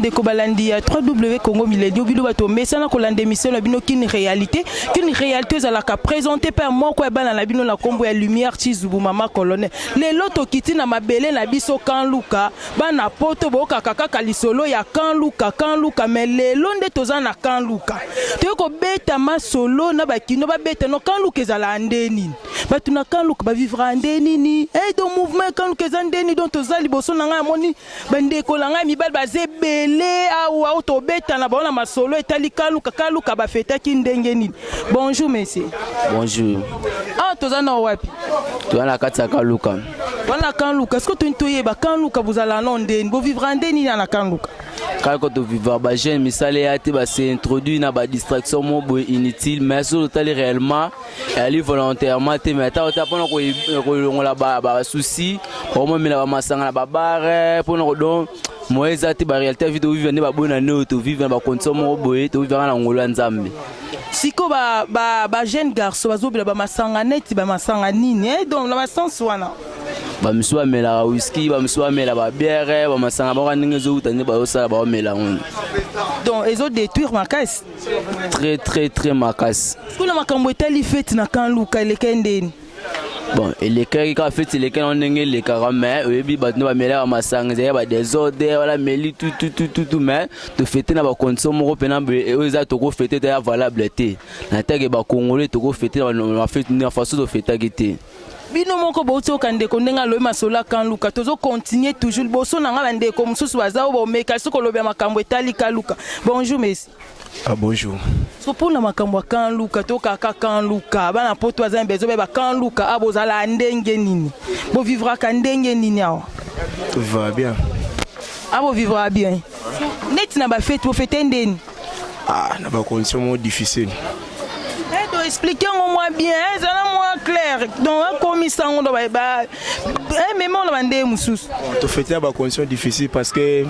bandeko balandi ya 3W Congo Millennium bino bato mesana kolanda émission na bino qu'une réalité ezalaka présenté par moko ya bana na bino na kombo ya Lumière Chizubu mama colonel lelo tokiti na mabele na biso Kanluka bana poto boka kaka lisolo ya Kanluka mais lelo nde toza na Kanluka toko beta masolo na bakino ba beta no Kanluka ezala ndeni batu na Kanluka ba vivre ndeni ni et do mouvement Kanluka ezala ndeni donc toza liboso na nga moni bandeko la nga mibal baze belé awa auto beta na bona masolo etali Kanluka ba feta ki ndenge nini. Bonjour monsieur. Bonjour. Ah toza na wapi? Toza na kati ya Kanluka. Voilà Kanluka, est-ce que tu ntoyeba Kanluka vous allez en ndeni bo vivre ndeni na Kanluka? Quand tu vivre ba jeune misale ya te ba se introduit na ba distraction mo bo inutile mais sur le tali réellement elle volontairement te mais ta pona ko longola ba souci au moins la ba masanga na ba bare pona ko don moeza te ba réalité vidéo vivre ne ba bona ne to vivre ba condition mo boye to vivre na ngolo nzambe. Siko ba jeune garçon bazobila ba masanga net ba masanga nini donc la sens wana ba misuwa mela whisky ba misuwa mela ba bière ba masanga ba ndenge zo utane ba osala ba mela on donc ils ont détruire ma caisse très ma caisse kuna makambo etali fête na Kanluka elekendeni bon elekaki ka fête elekaki on ndenge lekaka mais oyebi ba no ba mela ba masanga ya ba désordre wala meli tout mais to fêter na ba condition moko pena eza to ko fêter ta valable te na teke ba congolais to ko fêter na fête na façon de fêter gité bino moko bauti kandeko ndenga loye masola Kanluka tozo continuer toujours boso nanga bandeko mususu baza bo meka soko lobe makambo etali Kanluka. Bonjour merci. Ah bonjour. So pour na makambo Kanluka to kaka Kanluka bana poto baza bezo be ba Kanluka abozala ndenge nini bo vivra ka ndenge nini awa Tout va bien. Abo vivra bien net na ba fête bo fête ndeni Na ba condition difficile. Expliquez-moi bien, ça moins clair. Donc, comme ça, on doit mais on va demander musus. Tu fais des conditions difficiles parce que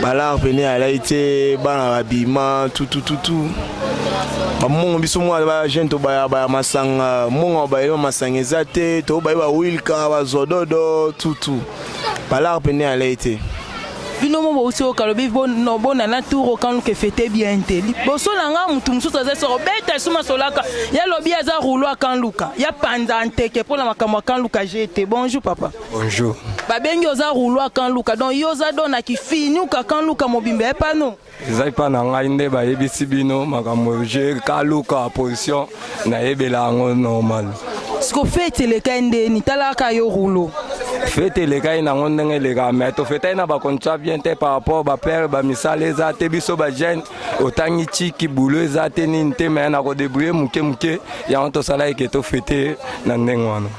là venir à l'été, l'habillement, tout. Mon biso moi ba jeune to ba masanga, mon ba masanga ezate, to ba wilka ba zododo tout. Là venir à l'été. Bino mo aussi au kalobi bon na tour Kanluka fêter bien te boso nanga mutu mususu aza beta suma solaka ya lobi aza roulo Kanluka ya panza anteke pour la makambo Kanluka jete. Bonjour papa. Bonjour. Ba bengi oza roulo Kanluka donc yoza dona ki fini ka Kanluka mobimbe pa non ezai pa na ngai nde bayebisi bino makambo je Kanluka position na yebela ngo normal sko fete le kende ni talaka yo roulo fete le kai na ngondenge le ga mais to fete na ba contrat bien te par rapport ba père ba misale za te biso ba jeune otangi chiki boulot za te ni nte mais na ko débrouiller muke ya on to sala ke to fete na ndenge wana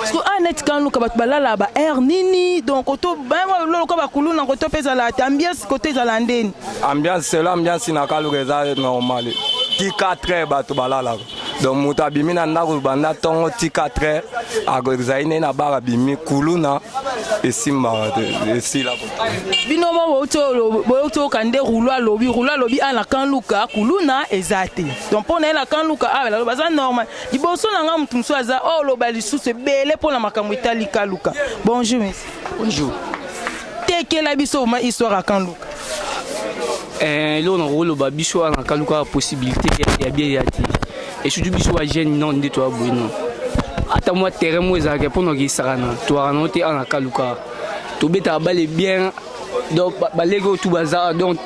sko anet Kanluka bat balala ba air nini donc to ba lolo ko ba kuluna ko to pesa la ambiance côté za landeni ambiance c'est l'ambiance na Kanluka za normal ti 4 ba to balala donc mutabimi na ndako banda tongo ti 4 agozaine na bara bimi kuluna esimba esila bino mo boto kande roulo lobi ana Kanluka kuluna ezate donc pona na Kanluka la baza normal liboso na nga mutu mso aza loba lisusu bele pona makambo etali Kanluka. Bonjour monsieur. Bonjour. Teke la biso ma histoire à Kanluka là on a rôle ba biso na Kanluka possibilité ya bien yati et surtout biso wa jeune non de toi bon ata moi terrain moi za ke pono ki sarana to ana te ana Kanluka to beta bale bien donc balego tout bazar donc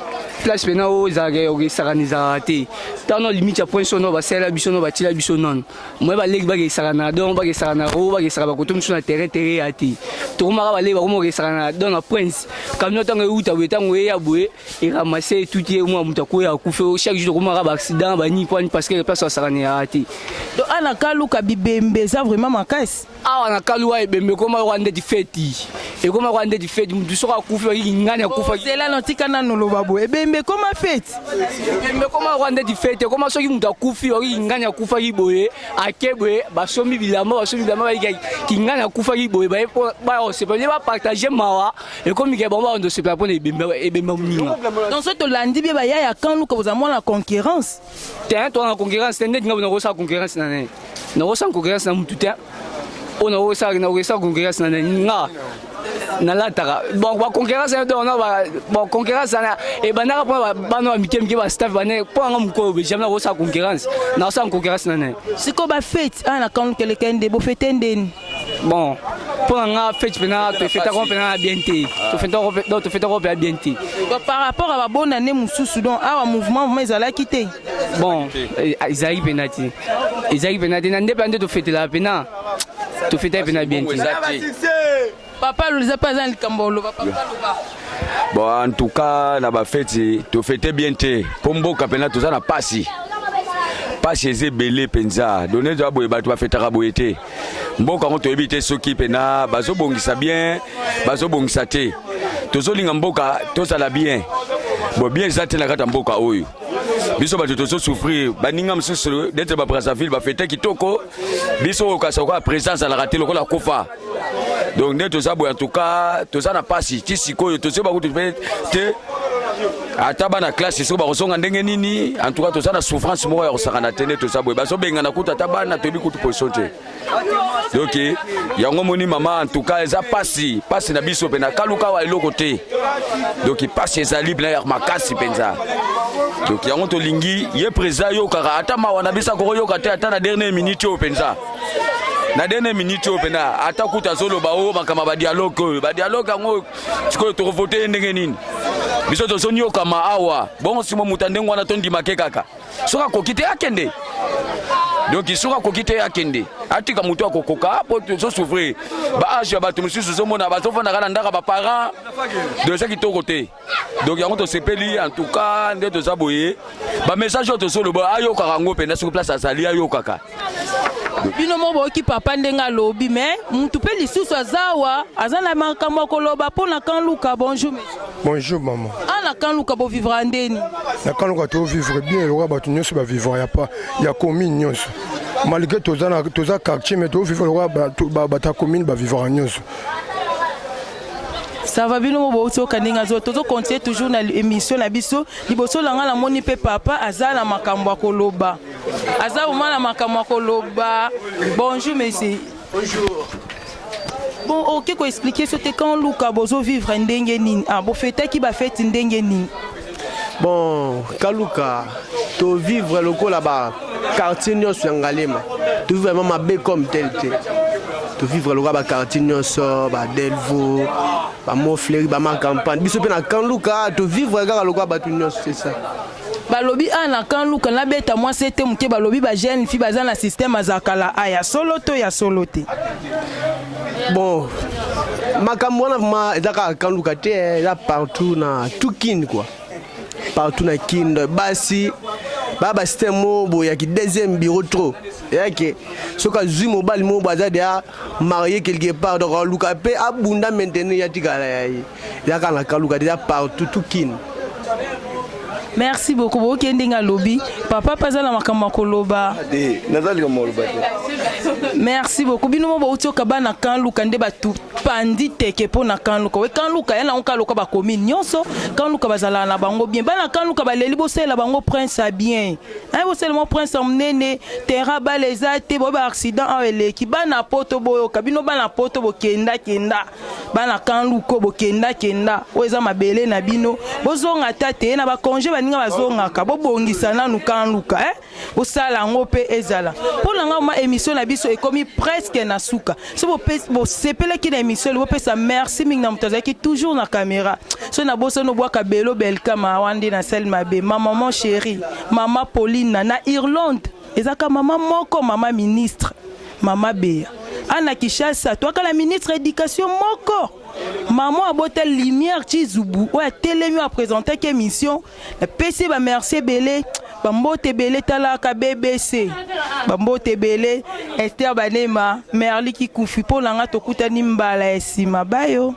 place pena o za ke saraniza te tano limite ya point sono ba sela biso no ba tila biso non moi balego ba ke sarana donc ba ke sarana o ba ke sarana ko tum sur na terrain ati to mara balego ba mo ke sarana donc na prince comme no tango uta wetango ya boye et ramasser tout est moi muta ko ya kufe chaque jour ko mara ba accident ba ni point parce que la place sarana ati donc ana Kanluka bibembe ça vraiment makasi na Kanluka bibembe ko ma rwanda di fête et ko ma rwanda di fête mutu so ka kufe ngani akufa zela no tikana no lobabo ebembe ko ma fête ebembe ko ma rwanda di fête ko ma so ki mutu akufi ngani akufa ki boye akebwe ba somi bilama ba ki ngani akufa ki boye ba se peut pas partager mawa et comme ke bon on se peut pas ebembe minga donc ce to landi be ba ya Kanluka vous amona la concurrence t'es toi en concurrence t'es net ngabo na concurrence na mutu t'es on a ça concurrence na nga nalataka bon concurrence bon concurrence et banaka pour bano mikem ba staff bané pour nga mko jamais ko sa concurrence na sa concurrence nané siko ba fête ana kan kele kende bo fête ndeni bon pour nga fête pena to fête ko pena bienté to fête ko bienté par rapport à la bonne année mususu donc awa mouvement mais ala quitté bon Isaac penati na ndepende to fête la pena to fête pena bienté papa le pas dans le Cambolo papa bon en tout cas na ba fête to fête bienté pombo kapena to ça na pasi eze belé penza donner doit boye ba to fête raboyete mboka ngo to ebité soki pena bazo bongisa bien bazo bongisa te tozo linga mboka to sala bien bo bien zate na kata mboka oyo biso bato tozo souffrir baninga msusu d'être ba Brazzaville ba fête kitoko biso ka soko présence à la raté lokola kofa donc ne toza boye en tout cas toza na pasi ti sikoyo tozo ba kutu te ataba na classe so ba kosonga ndenge nini en tout cas toza na souffrance mo ya kosakana tene toza boye bazo benga na kutu ataba na tobi kutu position te donc yango moni mama en tout cas eza pasi na biso pe na kaluka wa eloko te donc pasi ezali bla ya makasi penza donc yango to lingi ye président yo kaka ata mawa na bisa ko yo kata ata na dernière minute yo penza na dernière minute yo pena ata kuta zolo ba o makama ba dialogue ngo siko to voter ndenge nini biso to sonyo kama awa bon simo mutandengo na tondi makekaka soka kokite akende donc isoka kokite akende atika mutu akokoka po to souffrir ba age ba to mususu zo mona ba to fona kana ndaka ba parents de ce qui to côté donc yango to sepeli en tout cas nde to zaboye ba message to solo ba ayo karango pena sur place azali ayo kaka bino mobo ki papa ndenga lobi mais mutu pe lisusu azawa azana makambo koloba pona kan luka bonjour monsieur bonjour maman ana kan luka bo vivre ndeni na kan luka to vivre bien le roi batu nyonso ba vivre ya pas ya commune nyonso malgré toza quartier mais to vivre le roi ba commune ba vivre nyonso. Ça va bien au bout kaninga zo tozo continuer toujours na émission na biso liboso langa na moni pe papa azala makambo koloba aza umana makambo koloba bonjour monsieur bonjour bon OK ko expliquer ce te quand luka bozo vivre ndenge nini ah bo fête ki ba fête ndenge nini bon kaluka to vivre lokola ba quartier nyonso ya Ngalema to vivre vraiment mabe comme tel to vivre lokola ba quartier nyonso ba Delvaux ba Montfleury ba ma campagne biso pe na Kanluka to vivre kaka lokola ba tout nyonso c'est ça balobi ana Kanluka na beta moi c'était muke balobi ba jeune fille baza na système azakala aya soloto ya solote bon makambo na vraiment ezaka Kanluka te là partout na tout kin quoi partout na kin basi baba système mobo ya ki deuxième bureau trop yake soka zui mobile mo baza dia marié quelque part donc Luka pe abunda maintenant ya tikala ya kana Kaluka déjà partout tout kin. Merci beaucoup bo kendinga lobi papa pazala makambo koloba nazali comme loba. Merci beaucoup bino bo utioka bana Kanluka nde batu pandi teke pona Kanluka we Kanluka yana onka loka ba commune nyonso Kanluka bazala na bango bien bana Kanluka baleli bosela bango prince a bien ay bosela mo prince amnene terra balezate bo ba accident aweleki bana poto boyo kabino bana poto bo kenda bana Kanluka bo kenda oza mabele na bino bozonga tate na ba congé baninga bazonga ka bo bongisa nanu Kanluka osala ngo pe ezala pona nga ma émission na biso ekomi presque na suka so bo sepele ki na émission bo pesa merci mingi na qui toujours na caméra so na boso no bwaka belo belka ma wande na sel mabe maman chérie maman Pauline na Irlande ezaka maman moko maman ministre maman Bea ana Kishasa toi ka la ministre éducation moko maman a boté lumière Chizubu ouais télémi a présenté quelle émission PC ba merci belé bambote belé talaka BBC bambote belé Esther Banema Merli ki kufi po langa tokutani mbala esima bayo